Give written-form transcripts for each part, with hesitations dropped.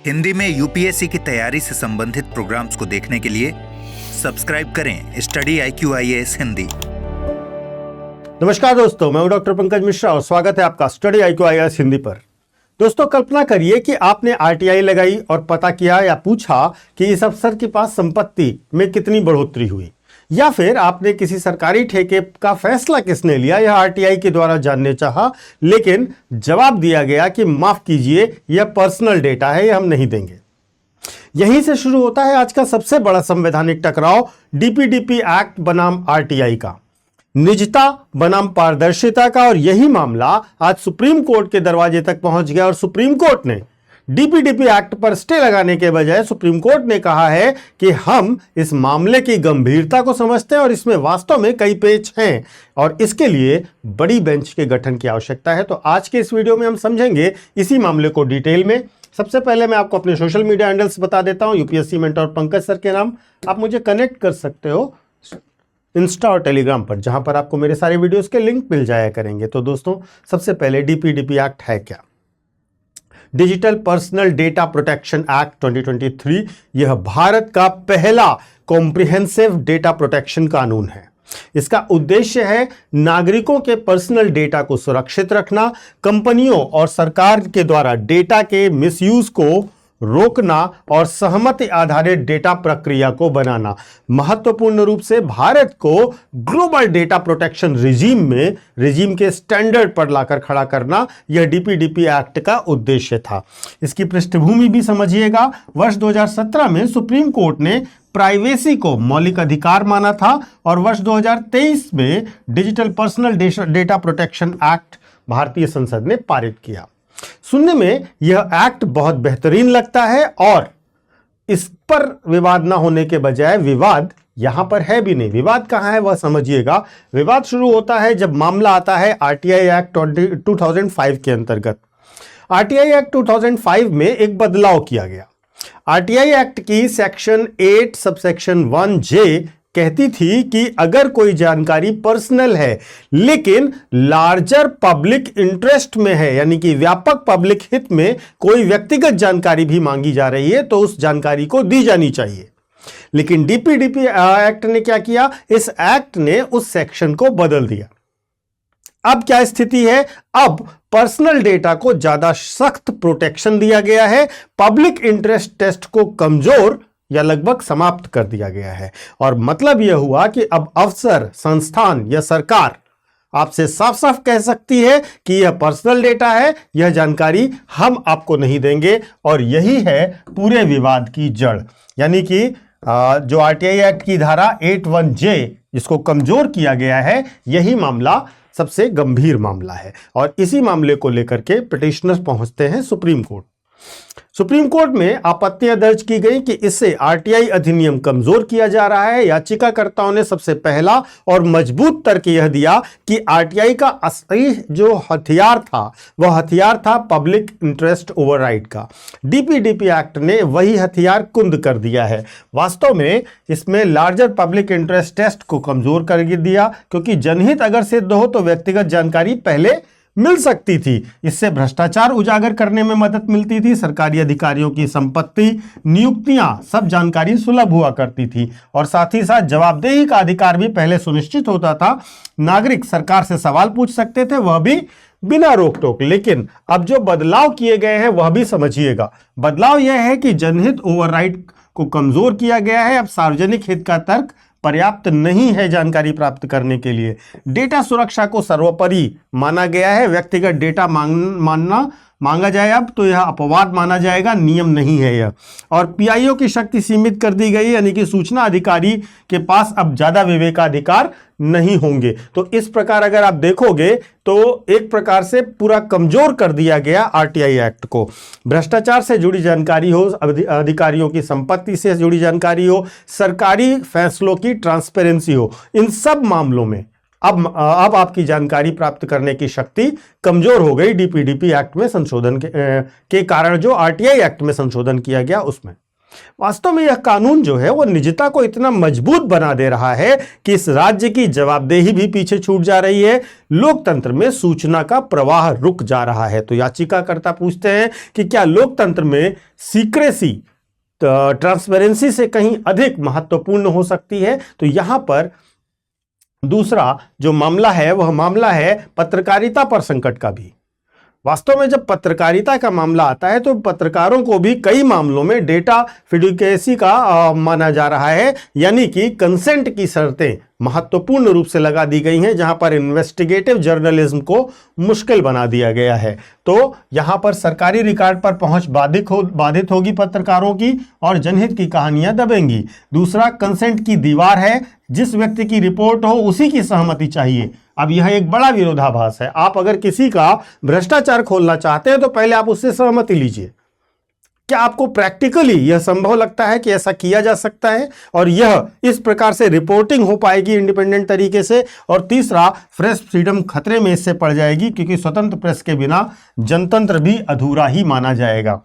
हिंदी में यूपीएससी की तैयारी से संबंधित प्रोग्राम्स को देखने के लिए सब्सक्राइब करें स्टडी IQIAS हिंदी। नमस्कार दोस्तों, मैं हूं डॉक्टर पंकज मिश्रा और स्वागत है आपका स्टडी IQIAS हिंदी पर। दोस्तों, कल्पना करिए कि आपने RTI लगाई और पता किया या पूछा कि इस अफसर के पास संपत्ति में कितनी बढ़ोतरी हुई, या फिर आपने किसी सरकारी ठेके का फैसला किसने लिया यह RTI के द्वारा जानने चाहा, लेकिन जवाब दिया गया कि माफ कीजिए, यह पर्सनल डेटा है, यह हम नहीं देंगे। यहीं से शुरू होता है आज का सबसे बड़ा संवैधानिक टकराव, DPDP एक्ट बनाम RTI का, निजता बनाम पारदर्शिता का। और यही मामला आज सुप्रीम कोर्ट के दरवाजे तक पहुंच गया और सुप्रीम कोर्ट ने DPDP एक्ट पर स्टे लगाने के बजाय सुप्रीम कोर्ट ने कहा है कि हम इस मामले की गंभीरता को समझते हैं और इसमें वास्तव में कई पेच हैं और इसके लिए बड़ी बेंच के गठन की आवश्यकता है। तो आज के इस वीडियो में हम समझेंगे इसी मामले को डिटेल में। सबसे पहले मैं आपको अपने सोशल मीडिया हैंडल्स बता देता हूं। यूपीएससी मेंटर पंकज सर के नाम आप मुझे कनेक्ट कर सकते हो इंस्टा और टेलीग्राम पर, जहां पर आपको मेरे सारे वीडियोस के लिंक मिल जाया करेंगे। तो दोस्तों, सबसे पहले DPDP एक्ट है क्या? Digital personal data protection act 2023 यह भारत का पहला कॉम्प्रिहेंसिव डेटा प्रोटेक्शन कानून है। इसका उद्देश्य है नागरिकों के पर्सनल डेटा को सुरक्षित रखना, कंपनियों और सरकार के द्वारा डेटा के मिसयूज को रोकना और सहमति आधारित डेटा प्रक्रिया को बनाना। महत्वपूर्ण रूप से भारत को ग्लोबल डेटा प्रोटेक्शन रिजीम के स्टैंडर्ड पर लाकर खड़ा करना, यह DPDP एक्ट का उद्देश्य था। इसकी पृष्ठभूमि भी समझिएगा। वर्ष 2017 में सुप्रीम कोर्ट ने प्राइवेसी को मौलिक अधिकार माना था और वर्ष 2023 में digital personal data protection act भारतीय संसद ने पारित किया। सुनने में यह एक्ट बहुत बेहतरीन लगता है और इस पर विवाद ना होने के बजाय विवाद यहां पर है भी नहीं। विवाद कहां है वह समझिएगा। विवाद शुरू होता है जब मामला आता है RTI एक्ट 2005 के अंतर्गत। RTI एक्ट 2005 में एक बदलाव किया गया। RTI एक्ट की सेक्शन 8 सबसेक्शन 1J कहती थी कि अगर कोई जानकारी पर्सनल है लेकिन लार्जर पब्लिक इंटरेस्ट में है, यानी कि व्यापक पब्लिक हित में कोई व्यक्तिगत जानकारी भी मांगी जा रही है, तो उस जानकारी को दी जानी चाहिए। लेकिन DPDP एक्ट ने क्या किया? इस एक्ट ने उस सेक्शन को बदल दिया। अब क्या स्थिति है? अब पर्सनल डेटा को ज्यादा सख्त प्रोटेक्शन दिया गया है, पब्लिक इंटरेस्ट टेस्ट को कमजोर या लगभग समाप्त कर दिया गया है। और मतलब यह हुआ कि अब अफसर, संस्थान या सरकार आपसे साफ साफ कह सकती है कि यह पर्सनल डेटा है, यह जानकारी हम आपको नहीं देंगे। और यही है पूरे विवाद की जड़, यानी कि जो RTI एक्ट की धारा 81J जिसको कमजोर किया गया है, यही मामला सबसे गंभीर मामला है। और इसी मामले को लेकर के पिटिशनर्स पहुंचते हैं सुप्रीम कोर्ट। सुप्रीम कोर्ट में आपत्तियां दर्ज की गई कि इससे RTI अधिनियम कमजोर किया जा रहा है। याचिकाकर्ताओं ने सबसे पहला और मजबूत तर्क यह दिया कि RTI का असली जो हथियार था वह हथियार था पब्लिक इंटरेस्ट ओवरराइड का। DPDP एक्ट ने वही हथियार कुंद कर दिया है। वास्तव में इसमें लार्जर पब्लिक इंटरेस्ट टेस्ट को कमजोर कर दिया, क्योंकि जनहित अगर सिद्ध हो तो व्यक्तिगत जानकारी पहले मिल सकती थी। इससे भ्रष्टाचार उजागर करने में मदद मिलती थी, सरकारी अधिकारियों की संपत्ति, नियुक्तियां, सब जानकारी सुलभ हुआ करती थी और साथ ही साथ जवाबदेही का अधिकार भी पहले सुनिश्चित होता था। नागरिक सरकार से सवाल पूछ सकते थे, वह भी बिना रोक टोक। लेकिन अब जो बदलाव किए गए हैं वह भी समझिएगा। बदलाव यह है कि जनहित ओवरराइड को कमजोर किया गया है। अब सार्वजनिक हित का तर्क पर्याप्त नहीं है जानकारी प्राप्त करने के लिए। डेटा सुरक्षा को सर्वोपरि माना गया है। व्यक्तिगत डेटा मांगा जाए अब तो यह अपवाद माना जाएगा, नियम नहीं है यह। और PIO की शक्ति सीमित कर दी गई, यानी कि सूचना अधिकारी के पास अब ज्यादा विवेकाधिकार नहीं होंगे। तो इस प्रकार अगर आप देखोगे तो एक प्रकार से पूरा कमजोर कर दिया गया RTI एक्ट को। भ्रष्टाचार से जुड़ी जानकारी हो, अधिकारियों की संपत्ति से जुड़ी जानकारी हो, सरकारी फैसलों की ट्रांसपेरेंसी हो, इन सब मामलों में अब आपकी जानकारी प्राप्त करने की शक्ति कमजोर हो गई DPDP एक्ट में संशोधन के कारण, जो RTI एक्ट में संशोधन किया गया उसमें। वास्तव में यह कानून जो है वो निजता को इतना मजबूत बना दे रहा है कि इस राज्य की जवाबदेही भी पीछे छूट जा रही है, लोकतंत्र में सूचना का प्रवाह रुक जा रहा है। तो याचिकाकर्ता पूछते हैं कि क्या लोकतंत्र में सीक्रेसी ट्रांसपेरेंसी से कहीं अधिक महत्वपूर्ण हो सकती है। तो यहां पर दूसरा जो मामला है वह मामला है पत्रकारिता पर संकट का भी। वास्तव में जब पत्रकारिता का मामला आता है तो पत्रकारों को भी कई मामलों में डेटा फिडुकेसी का माना जा रहा है, यानी कि कंसेंट की शर्तें महत्वपूर्ण रूप से लगा दी गई हैं, जहां पर इन्वेस्टिगेटिव जर्नलिज्म को मुश्किल बना दिया गया है। तो यहां पर सरकारी रिकॉर्ड पर पहुंच बाधित होगी पत्रकारों की और जनहित की कहानियां दबेंगी। दूसरा, कंसेंट की दीवार है, जिस व्यक्ति की रिपोर्ट हो उसी की सहमति चाहिए। अब यह एक बड़ा विरोधाभास है। आप अगर किसी का भ्रष्टाचार खोलना चाहते हैं तो पहले आप उससे सहमति लीजिए। क्या आपको प्रैक्टिकली यह संभव लगता है कि ऐसा किया जा सकता है और यह इस प्रकार से रिपोर्टिंग हो पाएगी इंडिपेंडेंट तरीके से? और तीसरा, प्रेस फ्रीडम खतरे में इससे पड़ जाएगी, क्योंकि स्वतंत्र प्रेस के बिना जनतंत्र भी अधूरा ही माना जाएगा।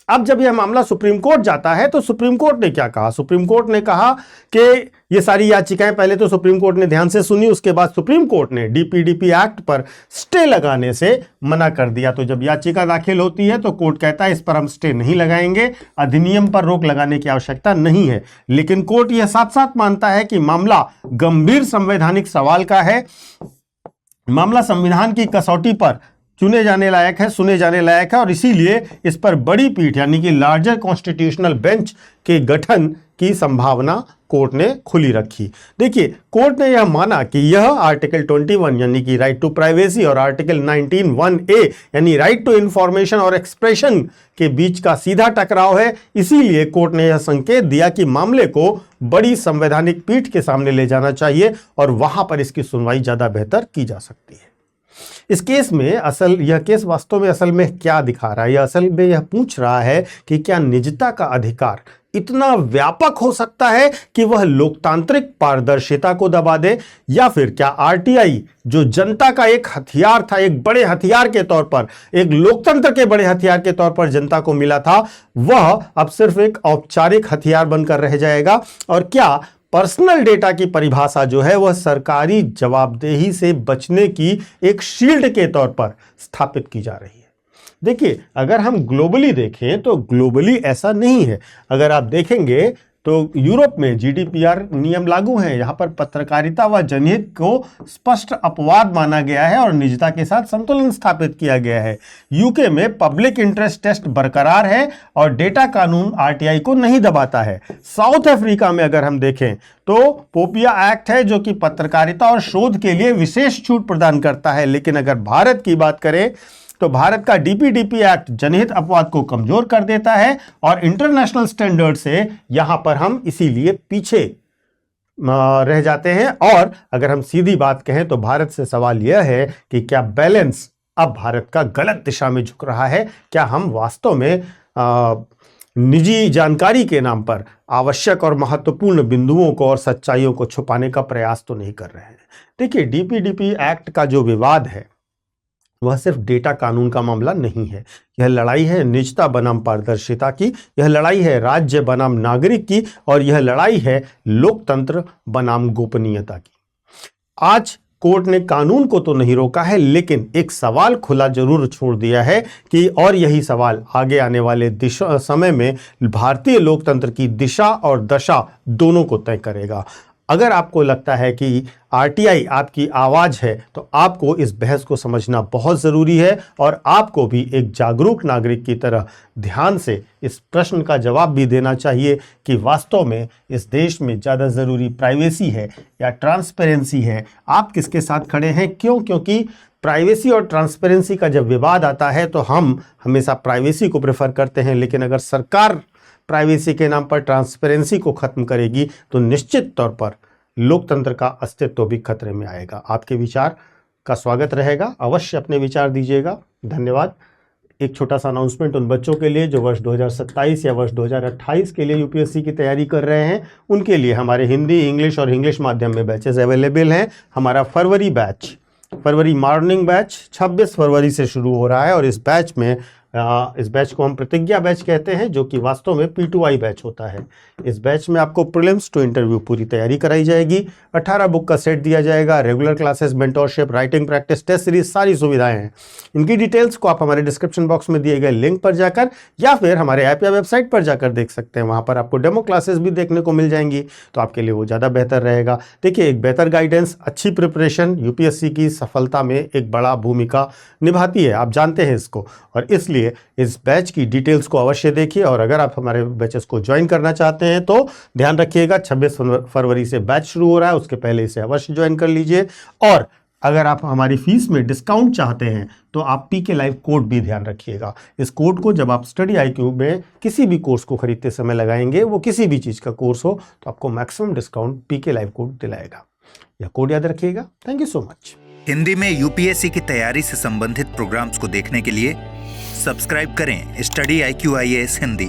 अब जब यह मामला सुप्रीम कोर्ट जाता है तो सुप्रीम कोर्ट ने क्या कहा? सुप्रीम कोर्ट ने कहा कि ये सारी याचिकाएं पहले तो सुप्रीम कोर्ट ने ध्यान से सुनी, उसके बाद सुप्रीम कोर्ट ने डीपीडीपी एक्ट पर स्टे लगाने से मना कर दिया। तो जब याचिका दाखिल होती है तो कोर्ट कहता है इस पर हम स्टे नहीं लगाएंगे, अधिनियम पर रोक लगाने की आवश्यकता नहीं है। लेकिन कोर्ट यह साथ साथ मानता है कि मामला गंभीर संवैधानिक सवाल का है, मामला संविधान की कसौटी पर सुने जाने लायक है और इसीलिए इस पर बड़ी पीठ यानी कि लार्जर कॉन्स्टिट्यूशनल बेंच के गठन की संभावना कोर्ट ने खुली रखी। देखिए, कोर्ट ने यह माना कि यह आर्टिकल 21 यानी कि राइट टू प्राइवेसी और आर्टिकल 19(1)(a) यानी राइट टू इंफॉर्मेशन और एक्सप्रेशन के बीच का सीधा टकराव है। इसीलिए कोर्ट ने यह संकेत दिया कि मामले को बड़ी संवैधानिक पीठ के सामने ले जाना चाहिए और वहां पर इसकी सुनवाई ज्यादा बेहतर की जा सकती है। इस केस में यह केस वास्तव में असल में क्या दिखा रहा है? यह असल में यह पूछ रहा है कि क्या निजता का अधिकार इतना व्यापक हो सकता है कि वह लोकतांत्रिक पारदर्शिता को दबा दे, या फिर क्या आरटीआई जो जनता का एक हथियार था, एक बड़े हथियार के तौर पर, एक लोकतंत्र के बड़े हथियार के तौर पर जनता को मिला था, वह अब सिर्फ एक औपचारिक हथियार बनकर रह जाएगा? और क्या पर्सनल डेटा की परिभाषा जो है वह सरकारी जवाबदेही से बचने की एक शील्ड के तौर पर स्थापित की जा रही है? देखिए, अगर हम ग्लोबली देखें तो ग्लोबली ऐसा नहीं है। अगर आप देखेंगे तो यूरोप में जीडीपीआर नियम लागू हैं, यहां पर पत्रकारिता व जनहित को स्पष्ट अपवाद माना गया है और निजता के साथ संतुलन स्थापित किया गया है। यूके में पब्लिक इंटरेस्ट टेस्ट बरकरार है और डेटा कानून आरटीआई को नहीं दबाता है। साउथ अफ्रीका में अगर हम देखें तो पोपिया एक्ट है जो कि पत्रकारिता और शोध के लिए विशेष छूट प्रदान करता है। लेकिन अगर भारत की बात करें तो भारत का डीपीडीपी एक्ट जनहित अपवाद को कमजोर कर देता है और इंटरनेशनल स्टैंडर्ड से यहां पर हम इसीलिए पीछे रह जाते हैं। और अगर हम सीधी बात कहें तो भारत से सवाल यह है कि क्या बैलेंस अब भारत का गलत दिशा में झुक रहा है? क्या हम वास्तव में निजी जानकारी के नाम पर आवश्यक और महत्वपूर्ण बिंदुओं को और सच्चाइयों को छुपाने का प्रयास तो नहीं कर रहे हैं? देखिए, डीपीडीपी एक्ट का जो विवाद है वह सिर्फ डेटा कानून का मामला नहीं है। यह लड़ाई है निजता बनाम पारदर्शिता की, यह लड़ाई है राज्य बनाम नागरिक की, और यह लड़ाई है लोकतंत्र बनाम गोपनीयता की। आज कोर्ट ने कानून को तो नहीं रोका है, लेकिन एक सवाल खुला जरूर छोड़ दिया है कि और यही सवाल आगे आने वाले समय में भारतीय लोकतंत्र की दिशा और दशा दोनों को तय करेगा। अगर आपको लगता है कि आरटीआई आपकी आवाज है तो आपको इस बहस को समझना बहुत जरूरी है और आपको भी एक जागरूक नागरिक की तरह ध्यान से इस प्रश्न का जवाब भी देना चाहिए कि वास्तव में इस देश में ज़्यादा ज़रूरी प्राइवेसी है या ट्रांसपेरेंसी है? आप किसके साथ खड़े हैं? क्यों? क्योंकि प्राइवेसी और ट्रांसपेरेंसी का जब विवाद आता है तो हम हमेशा प्राइवेसी को प्रेफर करते हैं, लेकिन अगर सरकार प्राइवेसी के नाम पर ट्रांसपेरेंसी को खत्म करेगी तो निश्चित तौर पर लोकतंत्र का अस्तित्व भी खतरे में आएगा। आपके विचार का स्वागत रहेगा, अवश्य अपने विचार दीजिएगा। धन्यवाद। एक छोटा सा अनाउंसमेंट उन बच्चों के लिए जो वर्ष 2027 या वर्ष 2028 के लिए यूपीएससी की तैयारी कर रहे हैं, उनके लिए हमारे हिंदी, इंग्लिश और इंग्लिश माध्यम में बैचेस अवेलेबल हैं। हमारा फरवरी मॉर्निंग बैच 26 फरवरी से शुरू हो रहा है और इस बैच में इस बैच को हम प्रतिज्ञा बैच कहते हैं, जो कि वास्तव में P2I बैच होता है। इस बैच में आपको प्रीलिम्स टू इंटरव्यू पूरी तैयारी कराई जाएगी, 18 बुक का सेट दिया जाएगा, regular classes, mentorship, writing practice, test series, सारी सुविधाएं हैं। इनकी डिटेल्स को आप हमारे डिस्क्रिप्शन बॉक्स में दिए गए लिंक पर जाकर या फिर हमारे ऐप या वेबसाइट पर जाकर देख सकते हैं। वहां पर आपको डेमो क्लासेस भी देखने को मिल जाएंगी, तो आपके लिए वो ज़्यादा बेहतर रहेगा। देखिए, एक बेहतर गाइडेंस, अच्छी प्रिपरेशन यूपीएससी की सफलता में एक बड़ा भूमिका निभाती है, आप जानते हैं इसको। और इसलिए इस बैच की डिटेल्स को अवश्य देखिए, और अगर आप हमारे बैचेस को ज्वाइन करना चाहते हैं तो ध्यान रखिएगा 26 फरवरी से बैच शुरू हो रहा है, उसके पहले इसे अवश्य ज्वाइन कर लीजिए। और अगर आप हमारी फीस में डिस्काउंट चाहते हैं तो आप PK लाइव कोड भी ध्यान रखिएगा। इस कोड को जब आप स्टडी IQ में किसी भी कोर्स को खरीदते समय लगाएंगे, वो किसी भी चीज़ का कोर्स हो, तो आपको maximum discount PK live code दिलाएगा। यह कोड याद रखिएगा। Thank you so much. Hindi में यूपीएससी की तैयारी से संबंधित प्रोग्राम्स को देखने के लिए सब्सक्राइब करें स्टडी IQ IAS हिंदी।